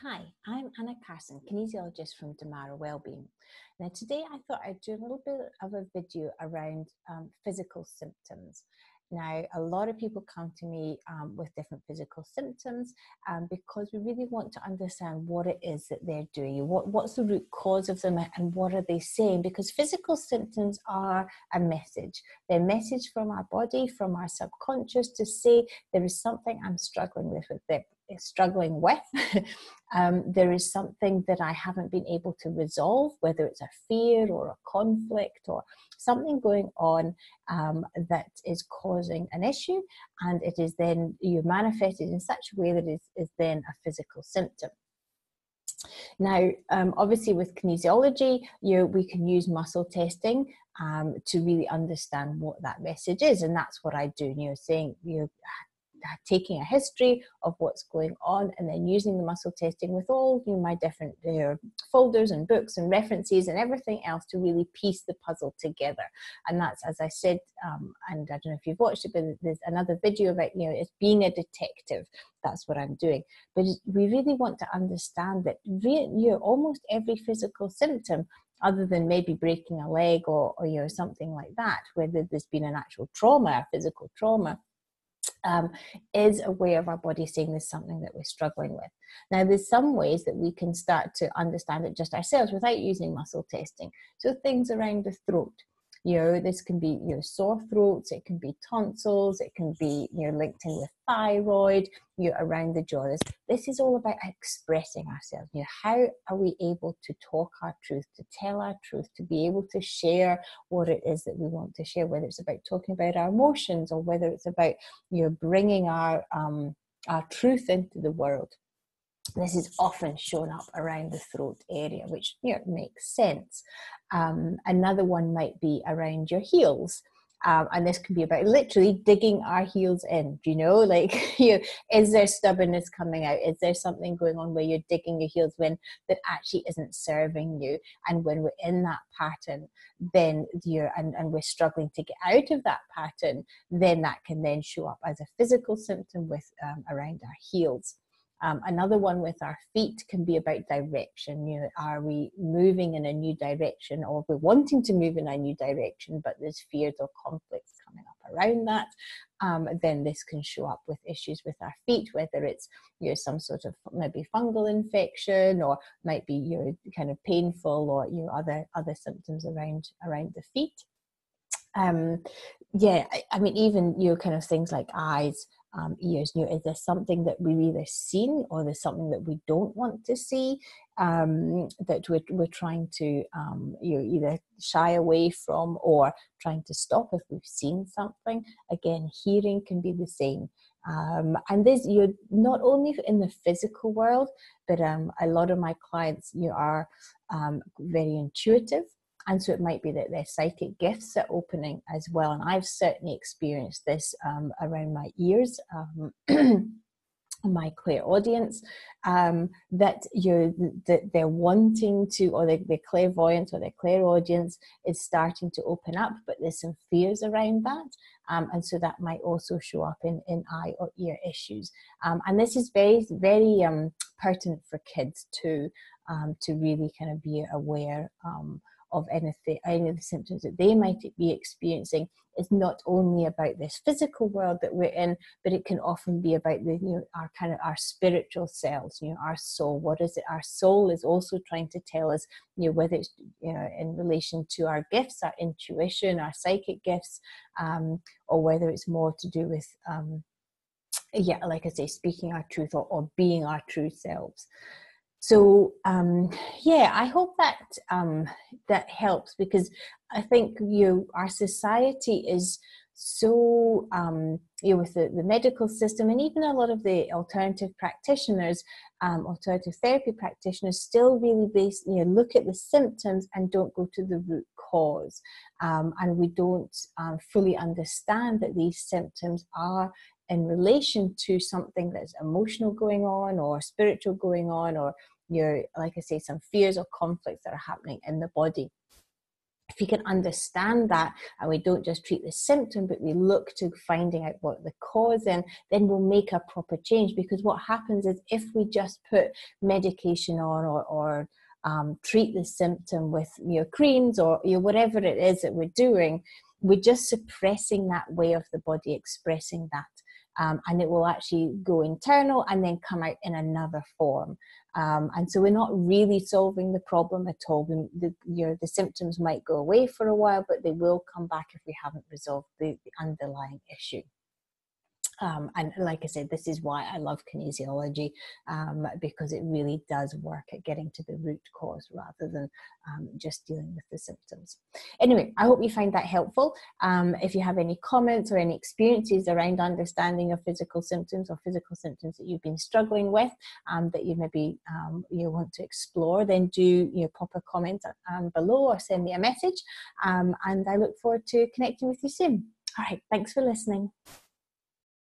Hi, I'm Anna Carson, kinesiologist from Damara Wellbeing. Now today I thought I'd do a little bit of a video around physical symptoms. Now a lot of people come to me with different physical symptoms because we really want to understand what it is that they're doing, what's the root cause of them and what are they saying, because physical symptoms are a message. They're a message from our body, from our subconscious to say there is something I'm struggling with there is something that I haven't been able to resolve, whether it's a fear or a conflict or something going on that is causing an issue, and it is then manifested in such a way that it is then a physical symptom. Now, obviously with kinesiology, we can use muscle testing to really understand what that message is, and that's what I do. Taking a history of what's going on and then using the muscle testing with all my different folders and books and references and everything else to really piece the puzzle together. And that's, as I said, and I don't know if you've watched it, but there's another video about it's being a detective. That's what I'm doing. But we really want to understand that almost every physical symptom, other than maybe breaking a leg or something like that, whether there's been an actual trauma, a physical trauma, is a way of our body saying there's something that we're struggling with. Now, there's some ways that we can start to understand it just ourselves without using muscle testing. So things around the throat. This can be sore throats, it can be tonsils, it can be linked in with thyroid, around the jaw. This is all about expressing ourselves. How are we able to talk our truth, to tell our truth, to be able to share what it is that we want to share, whether it's about talking about our emotions or whether it's about bringing our truth into the world. This is often shown up around the throat area, which makes sense. Another one might be around your heels. And this can be about literally digging our heels in, is there stubbornness coming out? Is there something going on where you're digging your heels when that actually isn't serving you? And when we're in that pattern, then and we're struggling to get out of that pattern, then that can then show up as a physical symptom with around our heels. Another one with our feet can be about direction. Are we moving in a new direction, or we're wanting to move in a new direction, but there's fears or conflicts coming up around that? Then this can show up with issues with our feet, whether it's some sort of maybe fungal infection, or might be kind of painful, or other symptoms around the feet. Even kind of things like eyes, ears. Is there something that we've either seen or there's something that we don't want to see, that we're trying to either shy away from or trying to stop if we've seen something? Again, hearing can be the same. And this, not only in the physical world, but a lot of my clients are very intuitive. And so it might be that their psychic gifts are opening as well. And I've certainly experienced this around my ears, my clairaudience, that they're wanting to, or their clairvoyance or their clairaudience is starting to open up, but there's some fears around that. And so that might also show up in eye or ear issues. And this is very, very pertinent for kids too, to really kind of be aware of any of the symptoms that they might be experiencing. Is not only about this physical world that we're in, but it can often be about our spiritual selves, our soul. What is it? Our soul is also trying to tell us, whether it's in relation to our gifts, our intuition, our psychic gifts, or whether it's more to do with like I say, speaking our truth or being our true selves. So I hope that that helps, because I think our society is so with the medical system, and even a lot of the alternative practitioners, alternative therapy practitioners, still really look at the symptoms and don't go to the root cause, and we don't fully understand that these symptoms are in relation to something that's emotional going on or spiritual going on, or like I say, some fears or conflicts that are happening in the body. if you can understand that, and we don't just treat the symptom, but we look to finding out what the cause is, then we'll make a proper change. Because what happens is, if we just put medication on, or treat the symptom with creams, or whatever it is that we're doing, we're just suppressing that way of the body expressing that. And it will actually go internal and then come out in another form. And so we're not really solving the problem at all. The symptoms might go away for a while, but they will come back if we haven't resolved the underlying issue. And like I said, this is why I love kinesiology, because it really does work at getting to the root cause rather than just dealing with the symptoms. Anyway, I hope you find that helpful. If you have any comments or any experiences around understanding of physical symptoms, or physical symptoms that you've been struggling with, that you maybe you want to explore, then do pop a comment below, or send me a message. And I look forward to connecting with you soon. All right, thanks for listening.